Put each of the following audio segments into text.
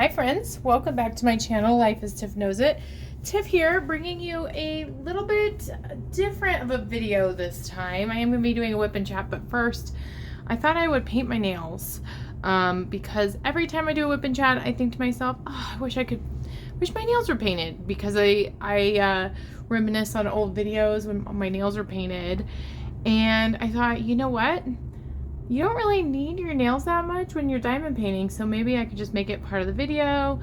Hi friends, welcome back to my channel, Life as Tiff Knows It. Tiff here, bringing you a little bit different of a video this time. I am going to be doing a whip and chat, but first I thought I would paint my nails because every time I do a whip and chat I think to myself, oh, I wish my nails were painted, because I reminisce on old videos when my nails are painted, and I thought, you know what? You don't really need your nails that much when you're diamond painting, so maybe I could just make it part of the video,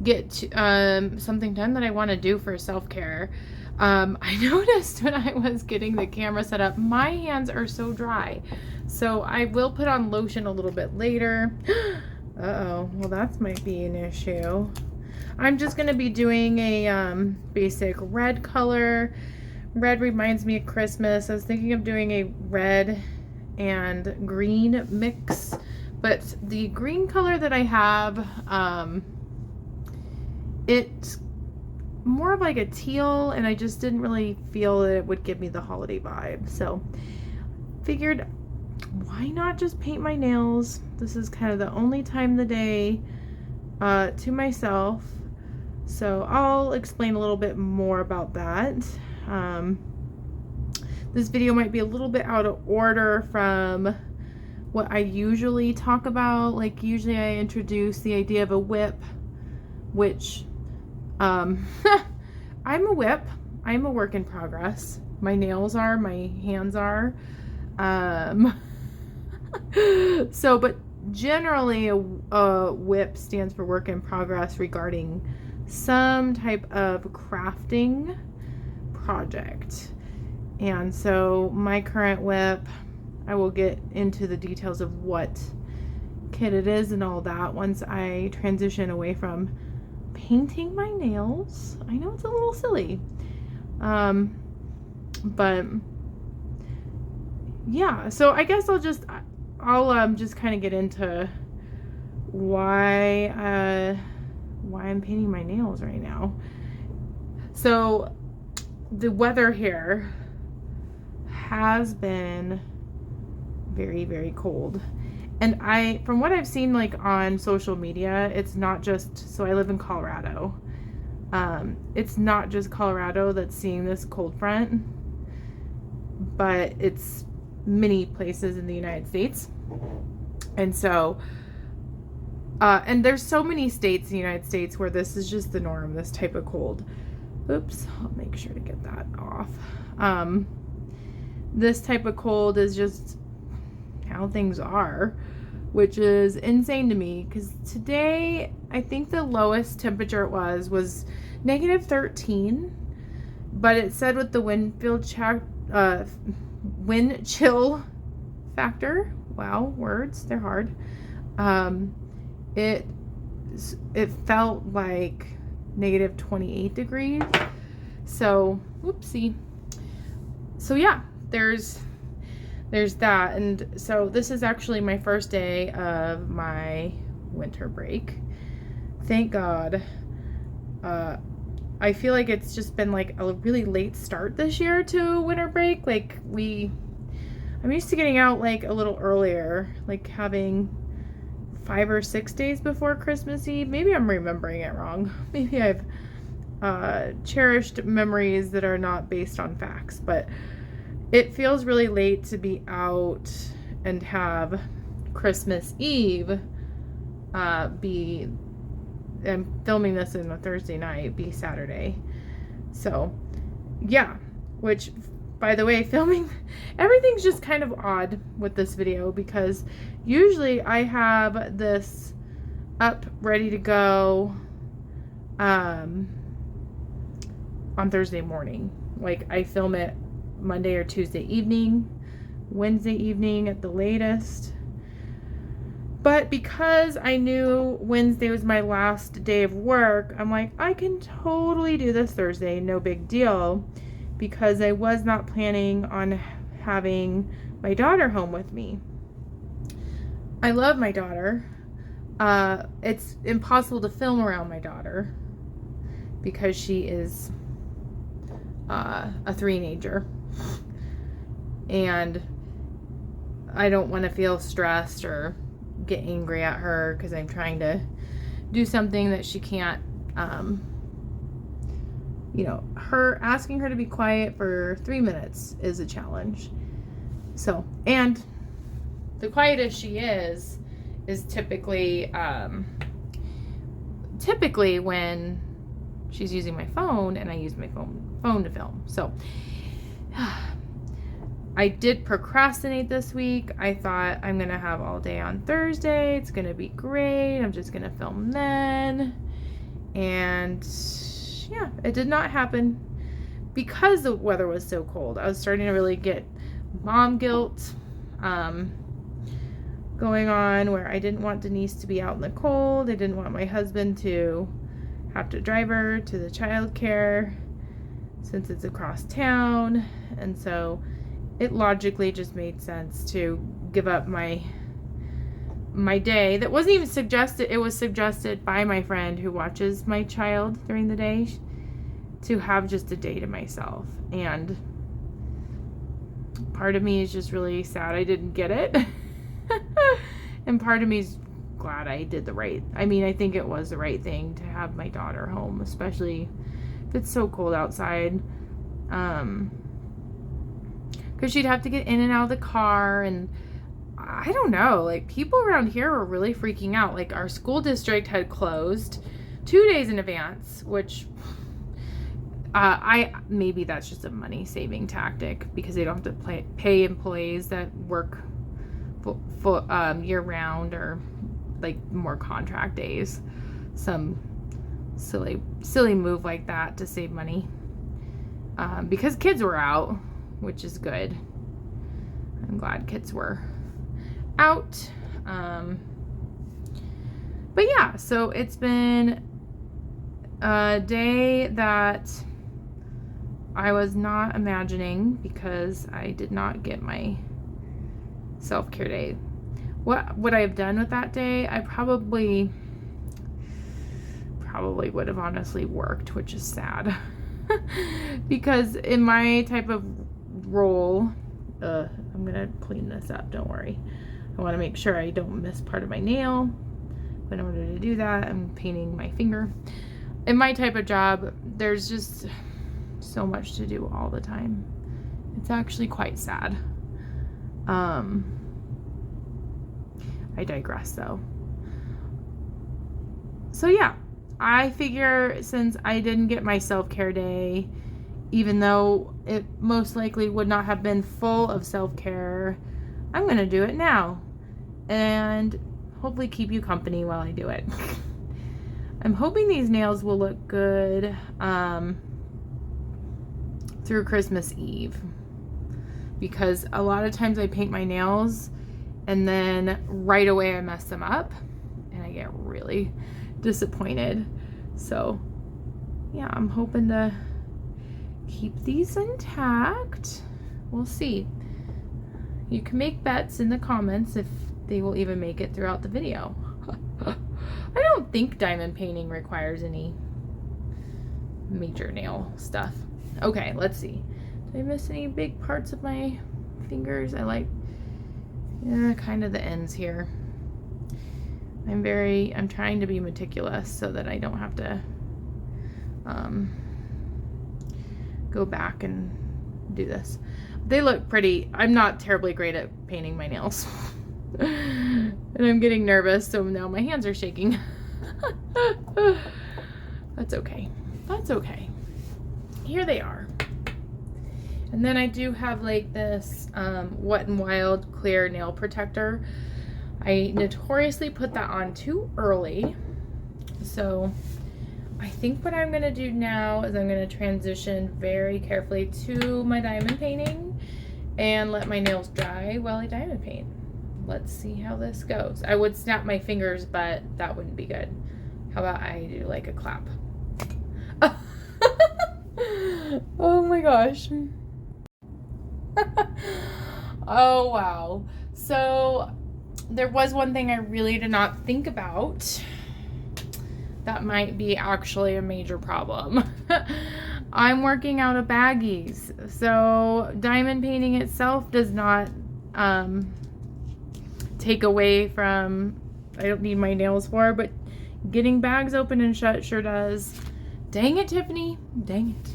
get something done that I want to do for self-care. I noticed when I was getting the camera set up, my hands are so dry, so I will put on lotion a little bit later. Uh-oh, well that might be an issue. I'm just going to be doing a basic red color. Red reminds me of Christmas. I was thinking of doing a red and green mix, but the green color that I have, it's more of like a teal, and I just didn't really feel that it would give me the holiday vibe, so figured why not just paint my nails. This is kind of the only time of the day to myself, so I'll explain a little bit more about that. This video might be a little bit out of order from what I usually talk about. Like, usually I introduce the idea of a whip, which I'm a whip. I'm a work in progress. My nails are, my hands are. So, but generally a whip stands for work in progress regarding some type of crafting project. And so my current whip, I will get into the details of what kit it is and all that once I transition away from painting my nails. I know it's a little silly, but yeah, so I guess I'll just kind of get into why I'm painting my nails right now. So the weather here has been very, very cold, and from what I've seen, like on social media, it's not just, so I live in Colorado, it's not just Colorado that's seeing this cold front, but it's many places in the United States. And so and there's so many states in the United States where this is just the norm, this type of cold. Oops, I'll make sure to get that off. This type of cold is just how things are, which is insane to me, because today I think the lowest temperature it was -13, but it said with the wind chill factor, wow, words, they're hard, it felt like -28 degrees. So whoopsie. So yeah, there's that. And so this is actually my first day of my winter break, thank God. I feel like it's just been like a really late start this year to winter break. Like I'm used to getting out like a little earlier, like having 5 or 6 days before Christmas Eve. Maybe I'm remembering it wrong. Maybe I've cherished memories that are not based on facts, but it feels really late to be out and have Christmas Eve be, I'm filming this on a Thursday night, be Saturday. So yeah, which, by the way, filming, everything's just kind of odd with this video, because usually I have this up ready to go on Thursday morning. Like, I film it Monday or Tuesday evening, Wednesday evening at the latest. But because I knew Wednesday was my last day of work, I'm like, I can totally do this Thursday, no big deal, because I was not planning on having my daughter home with me. I love my daughter. It's impossible to film around my daughter because she is a three-nager, and I don't want to feel stressed or get angry at her because I'm trying to do something that she can't, you know, asking her to be quiet for 3 minutes is a challenge. So, and the quietest she is typically when she's using my phone and I use my phone to film. So I did procrastinate this week. I thought I'm going to have all day on Thursday. It's going to be great. I'm just going to film then. And yeah, it did not happen because the weather was so cold. I was starting to really get mom guilt going on, where I didn't want Denise to be out in the cold. I didn't want my husband to have to drive her to the childcare since it's across town. And so it logically just made sense to give up my day. That wasn't even suggested. It was suggested by my friend who watches my child during the day to have just a day to myself. And part of me is just really sad I didn't get it. And part of me is glad I did I think it was the right thing to have my daughter home, especially if it's so cold outside. Because she'd have to get in and out of the car, and I don't know, like, people around here were really freaking out. Like, our school district had closed 2 days in advance, which maybe that's just a money saving tactic because they don't have to pay employees that work year round, or like more contract days. Some silly move like that to save money, because kids were out, which is good. I'm glad kids were out. But yeah, so it's been a day that I was not imagining because I did not get my self-care day. What would I have done with that day? I probably would have honestly worked, which is sad. Because in my type of role, I'm gonna clean this up, don't worry. I want to make sure I don't miss part of my nail. But in order to do that, I'm painting my finger. In my type of job, there's just so much to do all the time. It's actually quite sad. I digress though. So yeah, I figure since I didn't get my self-care day, even though it most likely would not have been full of self-care, I'm going to do it now and hopefully keep you company while I do it. I'm hoping these nails will look good through Christmas Eve, because a lot of times I paint my nails and then right away I mess them up and I get really disappointed. So yeah, I'm hoping to keep these intact. We'll see. You can make bets in the comments if they will even make it throughout the video. I don't think diamond painting requires any major nail stuff. Okay, let's see. Did I miss any big parts of my fingers? I like kind of the ends here. I'm trying to be meticulous so that I don't have to go back and do this. They look pretty. I'm not terribly great at painting my nails. And I'm getting nervous, so now my hands are shaking. That's okay. That's okay. Here they are. And then I do have like this Wet n Wild clear nail protector. I notoriously put that on too early. So I think what I'm going to do now is I'm going to transition very carefully to my diamond painting and let my nails dry while I diamond paint. Let's see how this goes. I would snap my fingers, but that wouldn't be good. How about I do like a clap? Oh my gosh. Oh wow. So there was one thing I really did not think about that might be actually a major problem. I'm working out of baggies. So diamond painting itself does not take away from, I don't need my nails for, but Getting bags open and shut sure does. Dang it, Tiffany. Dang it.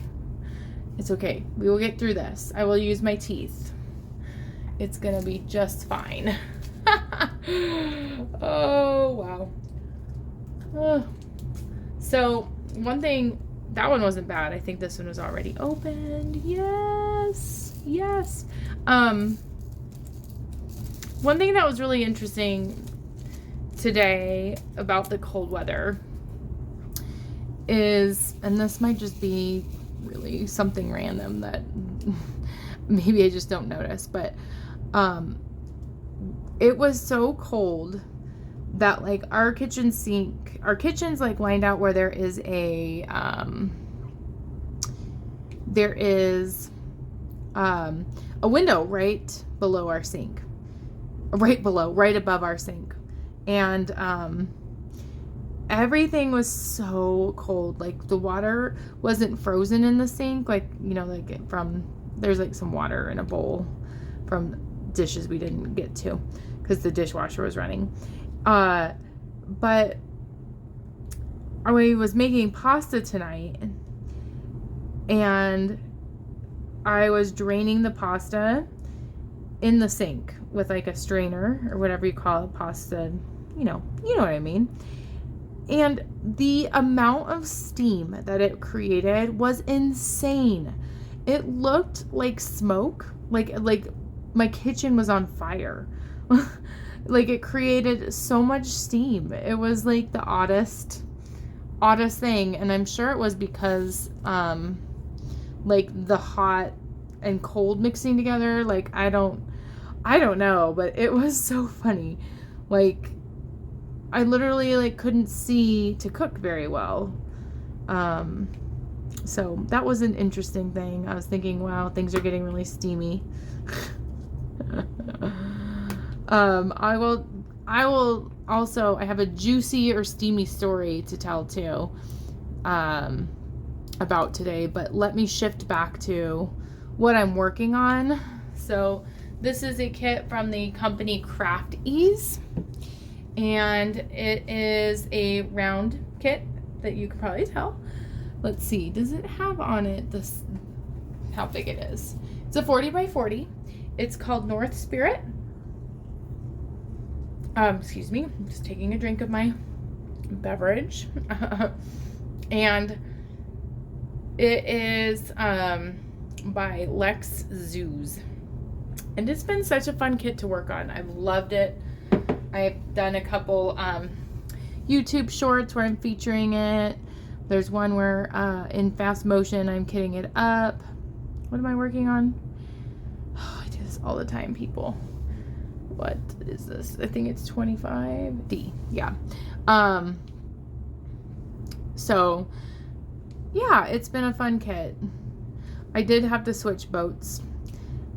It's okay. We will get through this. I will use my teeth. It's going to be just fine. Oh, wow. So, one thing, that one wasn't bad. I think this one was already opened. Yes. Yes. One thing that was really interesting today about the cold weather is, and this might just be really something random that maybe I just don't notice, but it was so cold that like our kitchen's like lined out where there is a window right below our sink, right above our sink, and everything was so cold. Like the water wasn't frozen in the sink, like, you know, like there's like some water in a bowl from dishes we didn't get to because the dishwasher was running. But I was making pasta tonight, and I was draining the pasta in the sink with like a strainer or whatever you call it, pasta, you know what I mean. And the amount of steam that it created was insane. It looked like smoke, like my kitchen was on fire. Like it created so much steam. It was like the oddest thing, and I'm sure it was because like the hot and cold mixing together. Like I don't know, but it was so funny. Like I literally like couldn't see to cook very well. So that was an interesting thing. I was thinking, wow, things are getting really steamy. I will also, I have a juicy or steamy story to tell too, about today, but let me shift back to what I'm working on. So this is a kit from the company Craft Ease, and it is a round kit that you can probably tell. Let's see, does it have on it this, how big it is? It's a 40 by 40. It's called North Spirit. Excuse me, I'm just taking a drink of my beverage. And it is by Lez Zooz. And it's been such a fun kit to work on. I've loved it. I've done a couple YouTube shorts where I'm featuring it. There's one where in fast motion I'm kitting it up. What am I working on? Oh, I do this all the time, people. What is this? I think it's 25D. Yeah. So yeah, it's been a fun kit. I did have to switch boats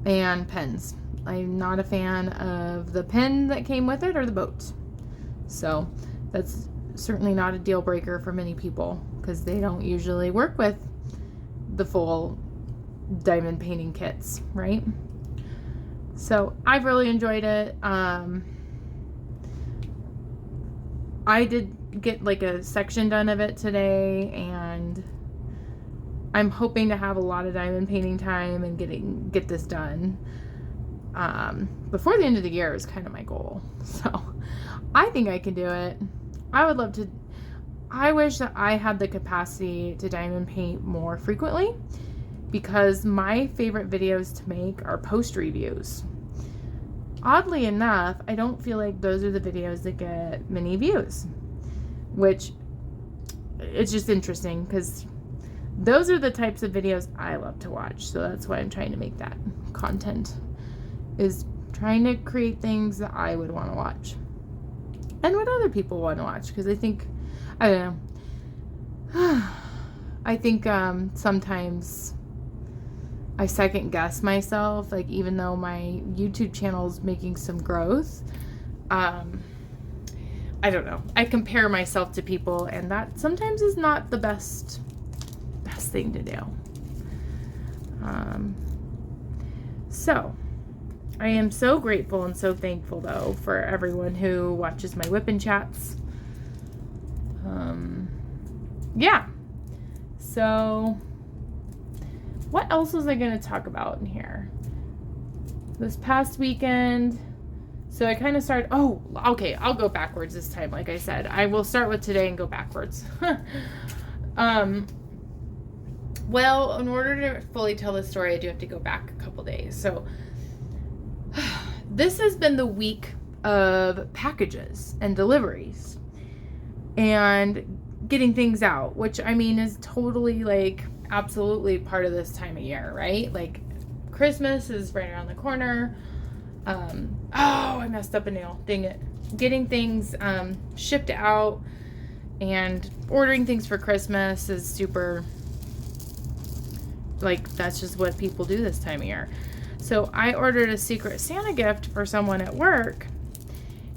and pens. I'm not a fan of the pen that came with it or the boat. So that's certainly not a deal breaker for many people because they don't usually work with the full diamond painting kits, right? So I've really enjoyed it. I did get like a section done of it today, and I'm hoping to have a lot of diamond painting time and get this done before the end of the year is kind of my goal. So I think I can do it. I would love to. I wish that I had the capacity to diamond paint more frequently, because my favorite videos to make are post reviews. Oddly enough, I don't feel like those are the videos that get many views, which it's just interesting because those are the types of videos I love to watch. So that's why I'm trying to make that content, is trying to create things that I would want to watch and what other people want to watch. Because I think, I don't know, I think sometimes I second guess myself, like even though my YouTube channel is making some growth, I don't know, I compare myself to people, and that sometimes is not the best thing to do. So I am so grateful and so thankful though for everyone who watches my WIP and Chats. Yeah. So what else was I going to talk about in here? This past weekend, so I kind of started, okay, I'll go backwards this time, like I said. I will start with today and go backwards. Well, in order to fully tell the story, I do have to go back a couple days. So this has been the week of packages and deliveries and getting things out, which I mean is totally like absolutely part of this time of year, right? Like Christmas is right around the corner. I messed up a nail. Dang it. Getting things shipped out and ordering things for Christmas is super, like, that's just what people do this time of year. So I ordered a Secret Santa gift for someone at work,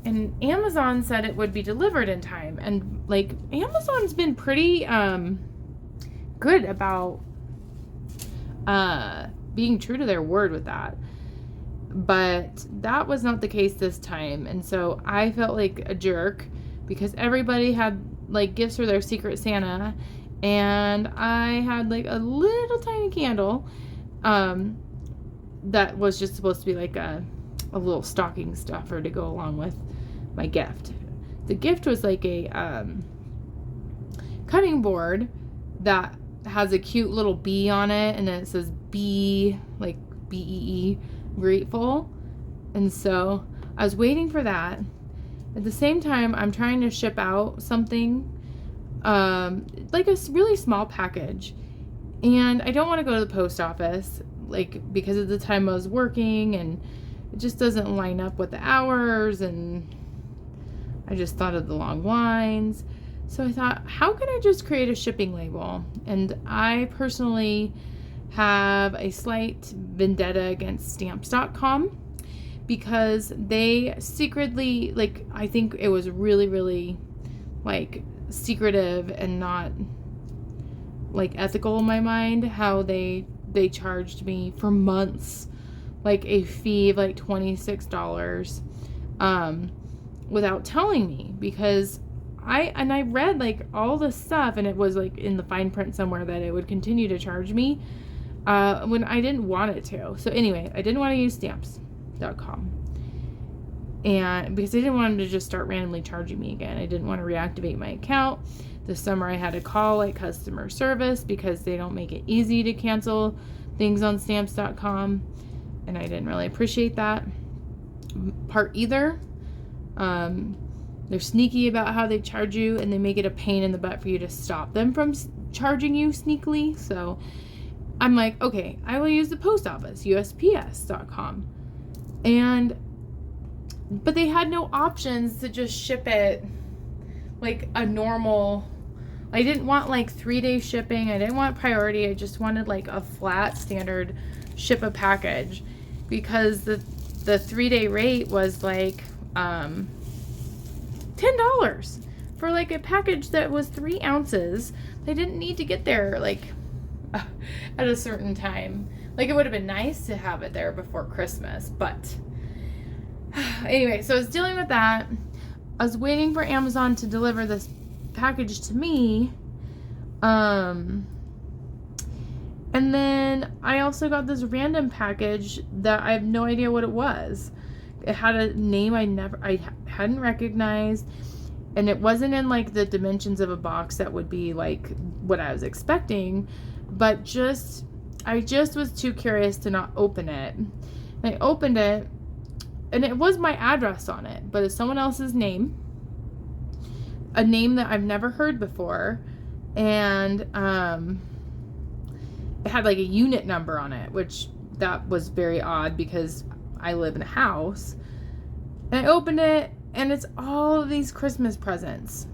and Amazon said it would be delivered in time. And like Amazon's been pretty good about being true to their word with that. But that was not the case this time. And so I felt like a jerk because everybody had like gifts for their Secret Santa, and I had like a little tiny candle that was just supposed to be like a little stocking stuffer to go along with my gift. The gift was like a cutting board that has a cute little bee on it, and it says bee, like BEE, grateful. And so I was waiting for that. At the same time, I'm trying to ship out something, like a really small package, and I don't want to go to the post office, like, because of the time I was working, and it just doesn't line up with the hours, and I just thought of the long lines. So I thought, how can I just create a shipping label? And I personally have a slight vendetta against stamps.com because they secretly, like, I think it was really, really, like, secretive and not, like, ethical in my mind how they charged me for months, like, a fee of, like, $26 without telling me, because I read, like, all the stuff, and it was, like, in the fine print somewhere that it would continue to charge me when I didn't want it to. So anyway, I didn't want to use stamps.com, and because I didn't want them to just start randomly charging me again. I didn't want to reactivate my account. This summer I had to call, like, customer service because they don't make it easy to cancel things on stamps.com, and I didn't really appreciate that part either. They're sneaky about how they charge you, and they make it a pain in the butt for you to stop them from charging you sneakily. So I'm like, okay, I will use the post office, USPS.com. But they had no options to just ship it like a normal. I didn't want like 3-day shipping. I didn't want priority. I just wanted like a flat standard ship a package, because the 3-day rate was like $10 for like a package that was 3 ounces. They didn't need to get there like at a certain time. Like, it would have been nice to have it there before Christmas, but anyway, so I was dealing with that. I was waiting for Amazon to deliver this package to me. And then I also got this random package that I have no idea what it was. It had a name I hadn't recognized, and it wasn't in like the dimensions of a box that would be like what I was expecting, but I just was too curious to not open it. And I opened it, and it was my address on it, but it's someone else's name, a name that I've never heard before, and it had like a unit number on it, which that was very odd because I live in a house. And I opened it, and it's all of these Christmas presents,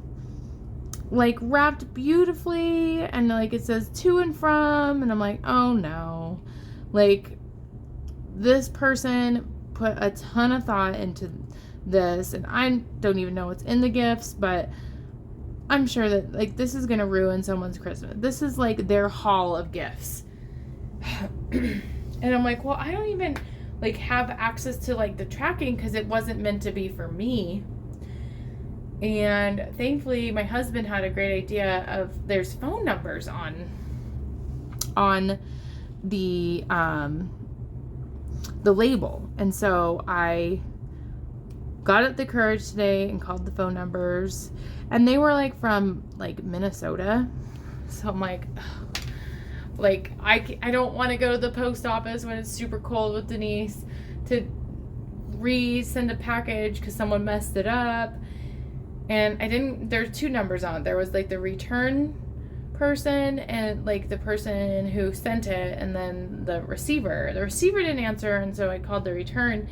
like wrapped beautifully, and like it says to and from, and I'm like, oh no, like this person put a ton of thought into this, and I don't even know what's in the gifts, but I'm sure that like this is gonna ruin someone's Christmas. This is like their haul of gifts. And I'm like, well, I don't even like have access to like the tracking because it wasn't meant to be for me. And thankfully my husband had a great idea of there's phone numbers on the label. And so I got up the courage today and called the phone numbers, and they were like from like Minnesota. So I'm like, ugh. Like I don't want to go to the post office when it's super cold with Denise to resend a package because someone messed it up. And there's 2 numbers on it. There was like the return person and like the person who sent it, and then the receiver. The receiver didn't answer, and so I called the return,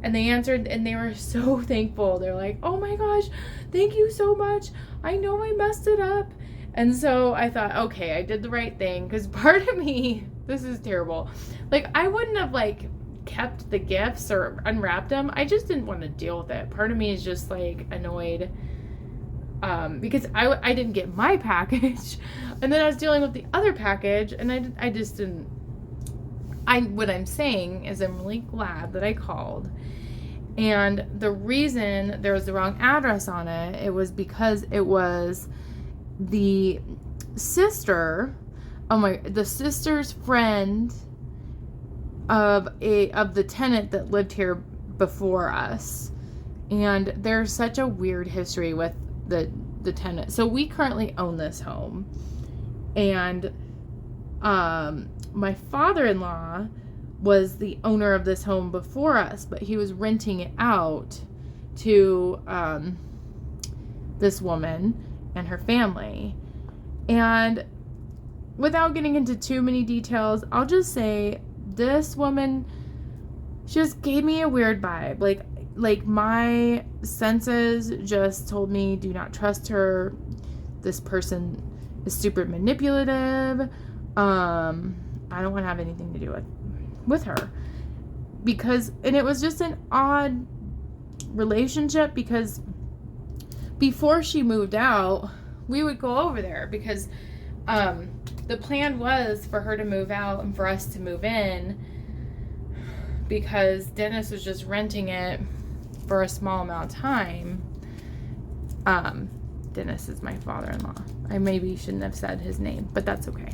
and they answered, and they were so thankful. They're like, oh my gosh, thank you so much. I know I messed it up. And so I thought, okay, I did the right thing, because part of me, this is terrible. Like, I wouldn't have like kept the gifts or unwrapped them. I just didn't want to deal with it. Part of me is just like annoyed because I didn't get my package, and then I was dealing with the other package, and I just didn't. What I'm saying is I'm really glad that I called, and the reason there was the wrong address on it, it was because it was the sister's friend of the tenant that lived here before us. And there's such a weird history with the tenant. So we currently own this home, and my father-in-law was the owner of this home before us, but he was renting it out to this woman and her family. And without getting into too many details, I'll just say this woman just gave me a weird vibe. Like my senses just told me, do not trust her. This person is super manipulative. I don't want to have anything to do with her. And it was just an odd relationship, because before she moved out, we would go over there because the plan was for her to move out and for us to move in, because Dennis was just renting it for a small amount of time. Dennis is my father-in-law. I maybe shouldn't have said his name, but that's okay.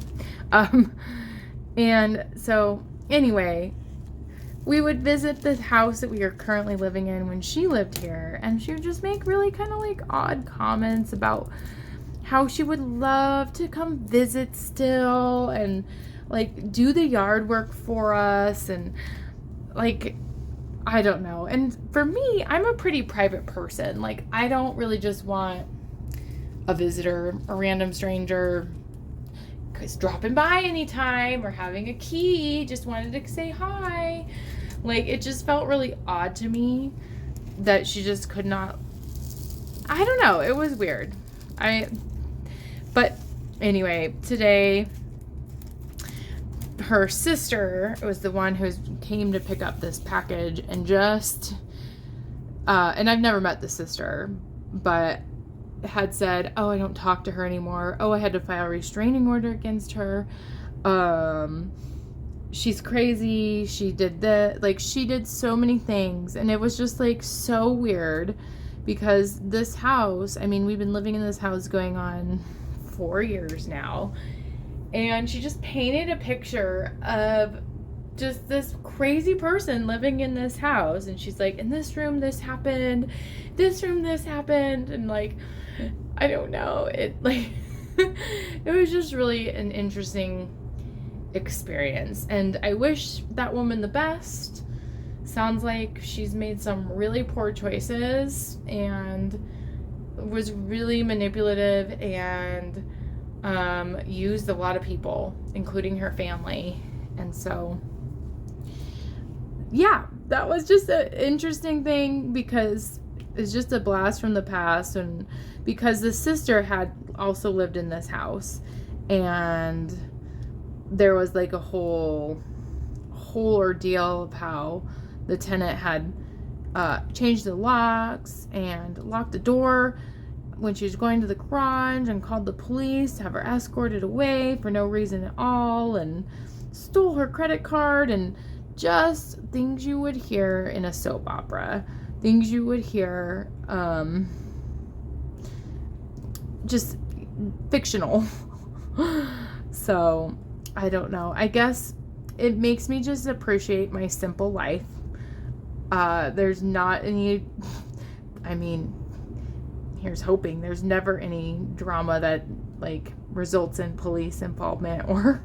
And so anyway, we would visit the house that we are currently living in when she lived here, and she would just make really kind of like odd comments about how she would love to come visit still and like do the yard work for us, and like, I don't know. And for me, I'm a pretty private person. Like, I don't really just want a visitor, a random stranger, because dropping by anytime or having a key, just wanted to say hi. Like, it just felt really odd to me that she just could not. I don't know. It was weird. But anyway, today, her sister was the one who came to pick up this package, and and I've never met the sister, but had said, oh, I don't talk to her anymore. Oh, I had to file a restraining order against her. She's crazy. She did that. Like, she did so many things, and it was just like so weird, because this house, I mean, we've been living in this house going on 4 years now, and she just painted a picture of just this crazy person living in this house, and she's like, in this room this happened, this room this happened, and like, I don't know, it like it was just really an interesting experience, and I wish that woman the best. Sounds like she's made some really poor choices and was really manipulative and used a lot of people, including her family. And so, yeah, that was just an interesting thing, because it's just a blast from the past, and because the sister had also lived in this house, and there was like a whole ordeal of how the tenant had changed the locks and locked the door when she was going to the garage, and called the police to have her escorted away for no reason at all, and stole her credit card, and just things you would hear in a soap opera, things you would hear just fictional. So I don't know. I guess it makes me just appreciate my simple life. There's not any, I mean, here's hoping there's never any drama that like results in police involvement or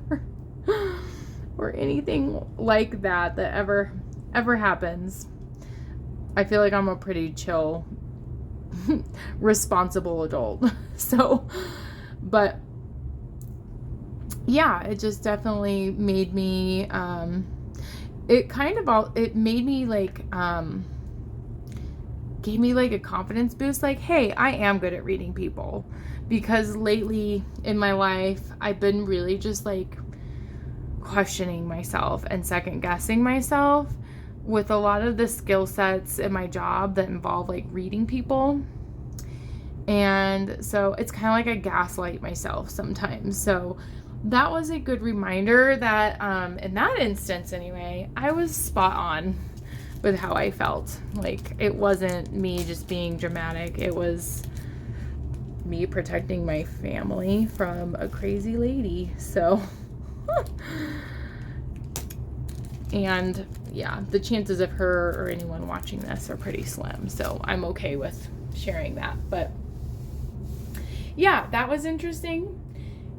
or anything like that ever happens. I feel like I'm a pretty chill, responsible adult. So, but yeah, it just definitely made me, it made me like, gave me like a confidence boost. Like, hey, I am good at reading people, because lately in my life, I've been really just like questioning myself and second guessing myself with a lot of the skill sets in my job that involve like reading people. And so it's kind of like I gaslight myself sometimes. So that was a good reminder that in that instance anyway, I was spot on with how I felt. Like, it wasn't me just being dramatic. It was me protecting my family from a crazy lady. So and yeah, the chances of her or anyone watching this are pretty slim, so I'm okay with sharing that. But yeah, that was interesting.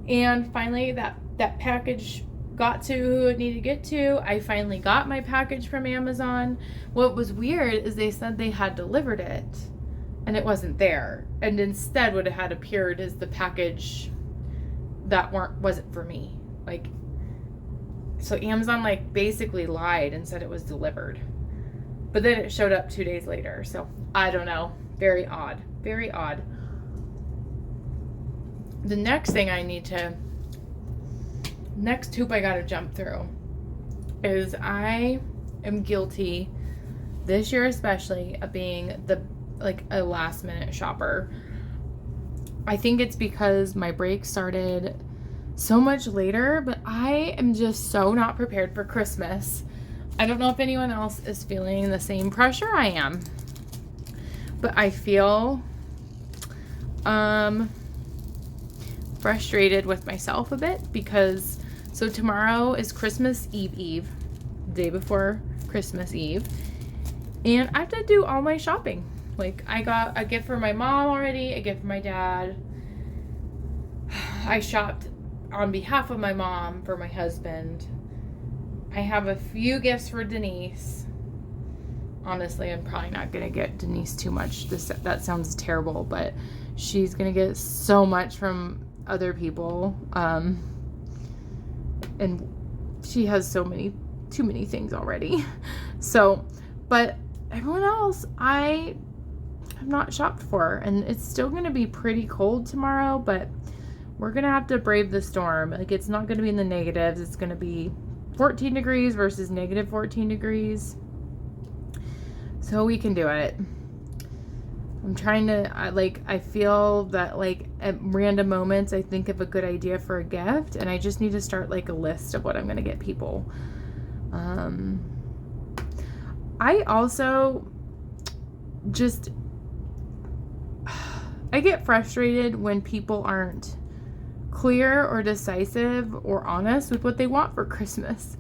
And finally that package got to who it needed to get to. I finally got my package from Amazon. What was weird is they said they had delivered it and it wasn't there, and instead what it had appeared is the package that wasn't for me. Like, so Amazon like basically lied and said it was delivered, but then it showed up 2 days later. So I don't know. Very odd. Very odd. The next hoop I gotta jump through is I am guilty this year especially of being a last minute shopper. I think it's because my break started so much later, but I am just so not prepared for Christmas. I don't know if anyone else is feeling the same pressure I am, but I feel frustrated with myself a bit, because so tomorrow is Christmas Eve, day before Christmas Eve, and I have to do all my shopping. Like, I got a gift for my mom already, a gift for my dad. I shopped on behalf of my mom for my husband. I have a few gifts for Denise. Honestly, I'm probably not gonna get Denise too much. That sounds terrible, but she's gonna get so much from other people, and she has too many things already. So, but everyone else I have not shopped for, and it's still gonna be pretty cold tomorrow, but we're gonna have to brave the storm. Like, it's not gonna be in the negatives. It's gonna be 14 degrees versus negative 14 degrees. So we can do it. I'm trying to, I feel that, like, at random moments, I think of a good idea for a gift, and I just need to start, like, a list of what I'm going to get people. I also just, I get frustrated when people aren't clear or decisive or honest with what they want for Christmas.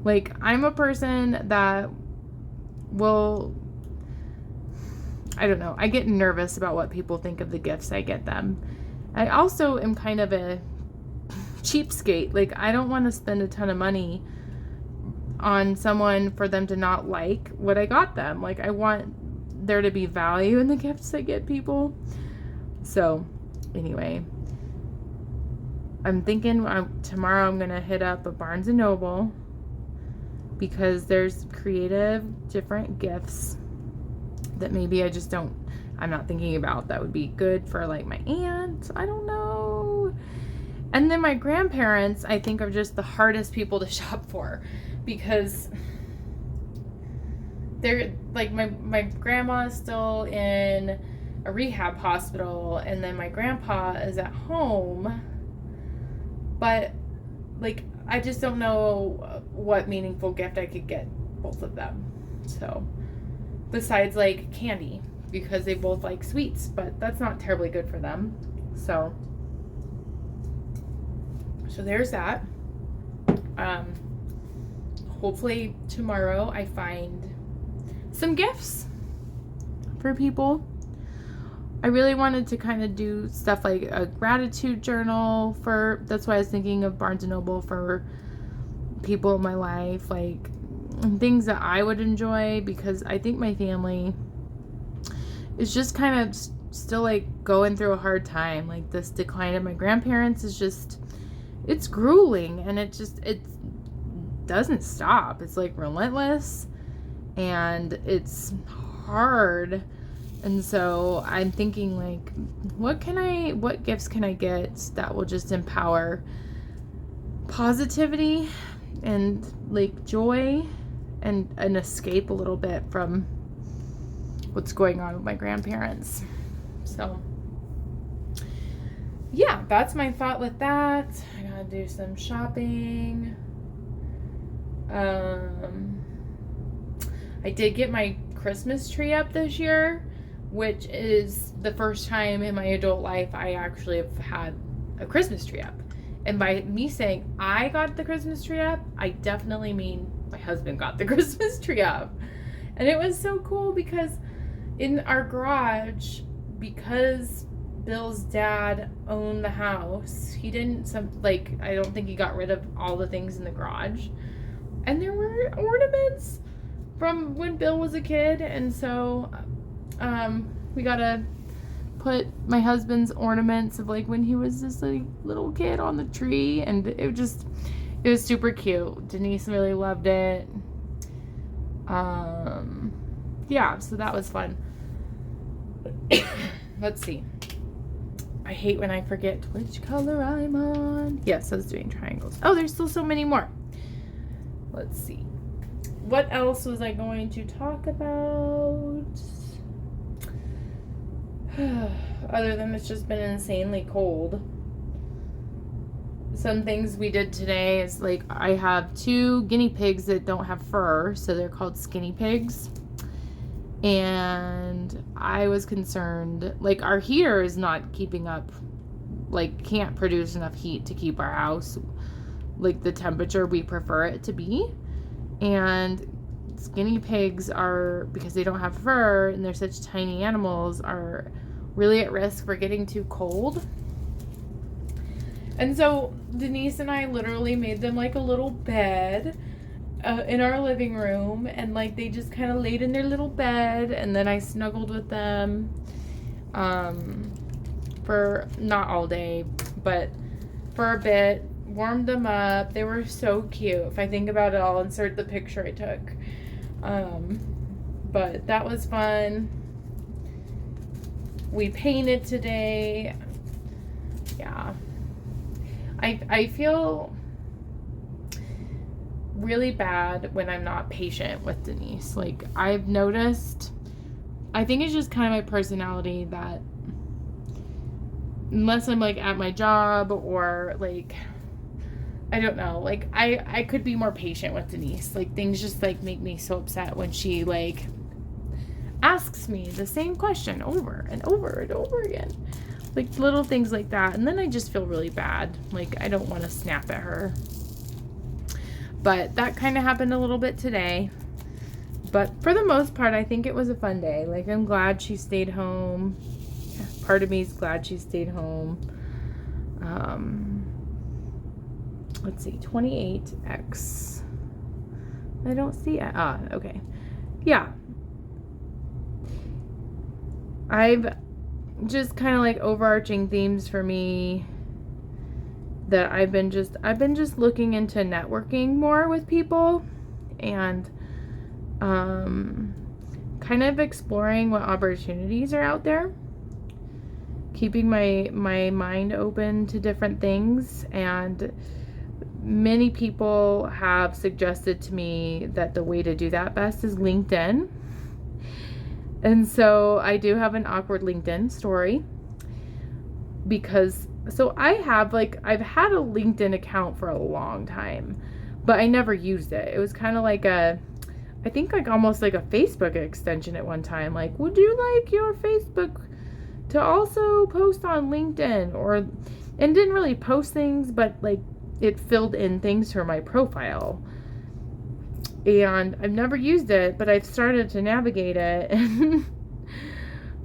Like, I'm a person that will, I don't know, I get nervous about what people think of the gifts I get them. I also am kind of a cheapskate. Like, I don't want to spend a ton of money on someone for them to not like what I got them. Like, I want there to be value in the gifts I get people. So, anyway, I'm thinking tomorrow I'm going to hit up a Barnes & Noble, because there's creative, different gifts that maybe I'm not thinking about that would be good for, like, my aunt. I don't know. And then my grandparents, I think, are just the hardest people to shop for, because they're, like, my grandma is still in a rehab hospital, and then my grandpa is at home. But, like, I just don't know what meaningful gift I could get both of them. So, besides, like, candy, because they both like sweets, but that's not terribly good for them. So there's that. Hopefully tomorrow I find some gifts for people. I really wanted to kind of do stuff like a gratitude journal that's why I was thinking of Barnes & Noble for people in my life, like things that I would enjoy, because I think my family is just kind of still like going through a hard time. Like this decline of my grandparents is just, it's grueling, and it doesn't stop. It's like relentless, and it's hard. And so I'm thinking, like, what gifts can I get that will just empower positivity and like joy and an escape a little bit from what's going on with my grandparents. So yeah, that's my thought with that. I gotta do some shopping. I did get my Christmas tree up this year, which is the first time in my adult life I actually have had a Christmas tree up. And by me saying I got the Christmas tree up, I definitely mean my husband got the Christmas tree up. And it was so cool because in our garage, because Bill's dad owned the house, I don't think he got rid of all the things in the garage. And there were ornaments from when Bill was a kid, and so we gotta put my husband's ornaments of like when he was just a little kid on the tree, and it was super cute. Denise really loved it. Yeah, so that was fun. Let's see. I hate when I forget which color I'm on. Yes, I was doing triangles. Oh, there's still so many more. Let's see. What else was I going to talk about? Other than it's just been insanely cold. Some things we did today is like I have 2 guinea pigs that don't have fur, so they're called skinny pigs. And I was concerned, like our heater is not keeping up, like can't produce enough heat to keep our house like the temperature we prefer it to be. And skinny pigs are, because they don't have fur and they're such tiny animals, are really at risk for getting too cold. And so Denise and I literally made them like a little bed in our living room, and like they just kind of laid in their little bed, and then I snuggled with them for not all day, but for a bit, warmed them up. They were so cute. If I think about it, I'll insert the picture I took. But that was fun. We painted today. Yeah. I feel really bad when I'm not patient with Denise. Like I've noticed, I think it's just kind of my personality that unless I'm like at my job or like, I don't know, like I could be more patient with Denise. Like things just like make me so upset when she like asks me the same question over and over and over again. Like little things like that. And then I just feel really bad. Like I don't want to snap at her. But that kind of happened a little bit today. But for the most part, I think it was a fun day. Like I'm glad she stayed home. Part of me is glad she stayed home. Let's see, 28X. I don't see it. Okay. Yeah. I've just kind of like overarching themes for me that I've been just looking into networking more with people and kind of exploring what opportunities are out there, keeping my mind open to different things. And many people have suggested to me that the way to do that best is LinkedIn. And so I do have an awkward LinkedIn story because, so I've had a LinkedIn account for a long time, but I never used it. It was kind of like I think like almost like a Facebook extension at one time. Like, would you like your Facebook to also post on LinkedIn, and didn't really post things, but like it filled in things for my profile. And I've never used it, but I've started to navigate it. And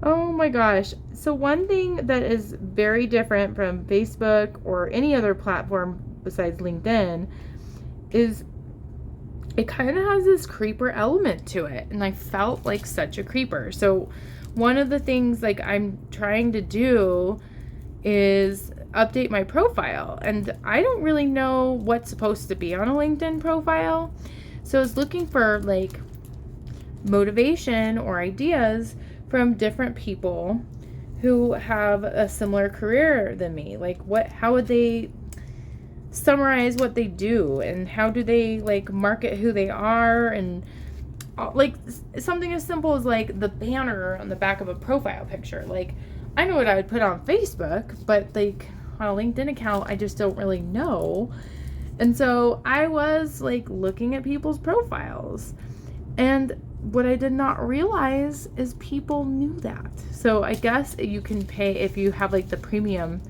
oh my gosh. So one thing that is very different from Facebook or any other platform besides LinkedIn is it kind of has this creeper element to it. And I felt like such a creeper. So one of the things like I'm trying to do is update my profile. And I don't really know what's supposed to be on a LinkedIn profile. So I was looking for like motivation or ideas from different people who have a similar career than me. Like how would they summarize what they do, and how do they like market who they are, and like something as simple as like the banner on the back of a profile picture. Like I know what I would put on Facebook, but like on a LinkedIn account, I just don't really know. And so I was like looking at people's profiles, and what I did not realize is people knew that. So I guess you can pay, if you have like the premium,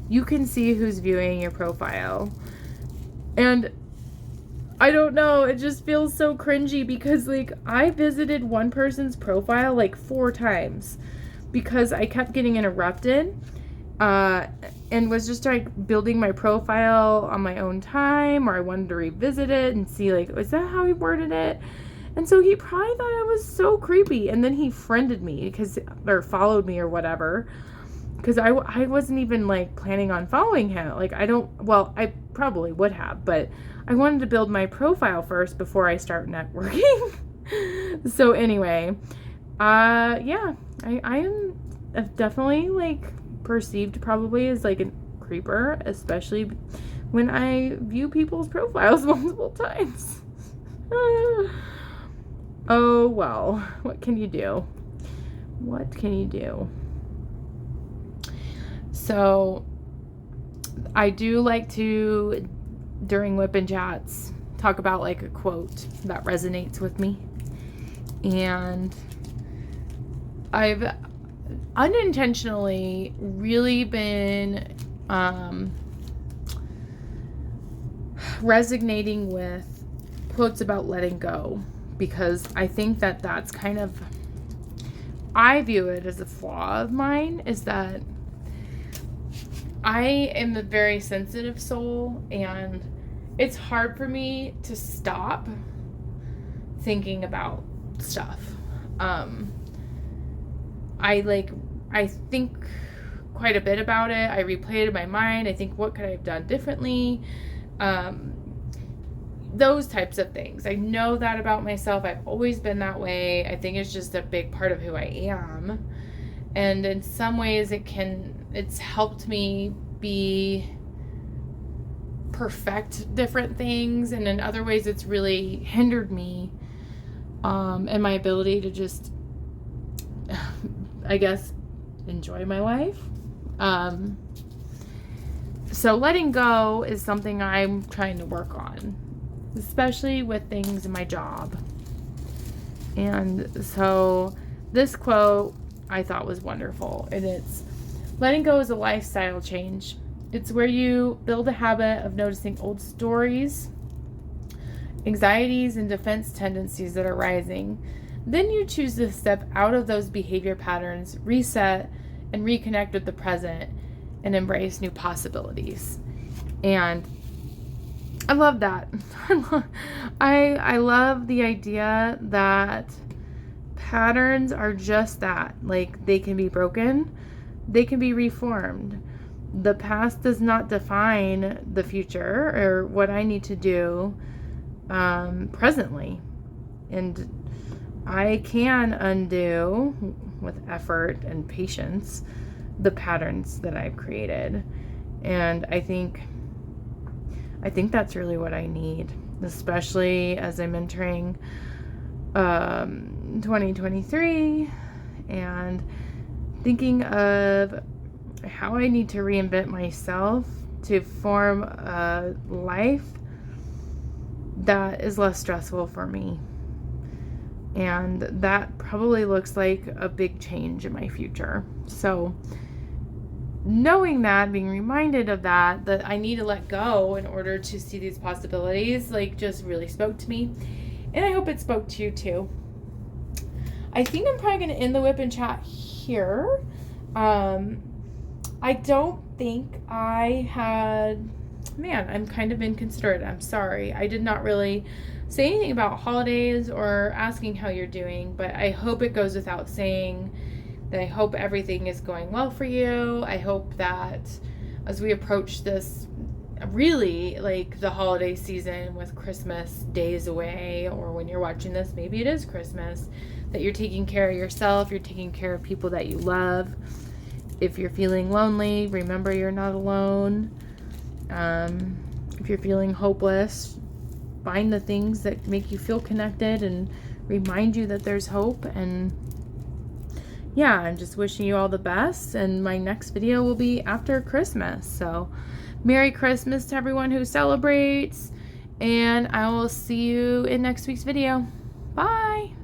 you can see who's viewing your profile. And I don't know, it just feels so cringy because like I visited one person's profile like 4 times because I kept getting interrupted. And was just like building my profile on my own time, or I wanted to revisit it and see like, is that how he worded it? And so he probably thought I was so creepy, and then he friended me or followed me or whatever, because I wasn't even like planning on following him. Like I probably would have, but I wanted to build my profile first before I start networking. So anyway, yeah, I am definitely like perceived probably as like a creeper, especially when I view people's profiles multiple times. Oh well, what can you do? What can you do? So I do like to, during WIP and Chats, talk about like a quote that resonates with me. And I've unintentionally really been resonating with quotes about letting go, because I think that that's kind of, I view it as a flaw of mine, is that I am a very sensitive soul, and it's hard for me to stop thinking about stuff. I think quite a bit about it. I replay it in my mind. I think, what could I have done differently? Those types of things. I know that about myself. I've always been that way. I think it's just a big part of who I am. And in some ways it's helped me perfect different things. And in other ways it's really hindered me in my ability to just, I guess, enjoy my life. So letting go is something I'm trying to work on, especially with things in my job. And so this quote I thought was wonderful, and it's, letting go is a lifestyle change. It's where you build a habit of noticing old stories, anxieties, and defense tendencies that are rising. Then you choose to step out of those behavior patterns, reset, and reconnect with the present, and embrace new possibilities. And I love that. I love the idea that patterns are just that. Like, they can be broken, they can be reformed. The past does not define the future or what I need to do presently. And I can undo, with effort and patience, the patterns that I've created. And I think that's really what I need, especially as I'm entering 2023 and thinking of how I need to reinvent myself to form a life that is less stressful for me. And that probably looks like a big change in my future. So knowing that, being reminded of that I need to let go in order to see these possibilities, like, just really spoke to me. And I hope it spoke to you too. I think I'm probably going to end the WIP and Chat here. I don't think I had, man, I'm kind of inconsiderate. I'm sorry. I did not really say anything about holidays or asking how you're doing, but I hope it goes without saying that I hope everything is going well for you. I hope that as we approach this, really, like, the holiday season with Christmas days away, or when you're watching this, maybe it is Christmas, that you're taking care of yourself, you're taking care of people that you love. If you're feeling lonely, remember you're not alone. If you're feeling hopeless, find the things that make you feel connected and remind you that there's hope. And yeah, I'm just wishing you all the best, and my next video will be after Christmas. So Merry Christmas to everyone who celebrates, and I will see you in next week's video. Bye!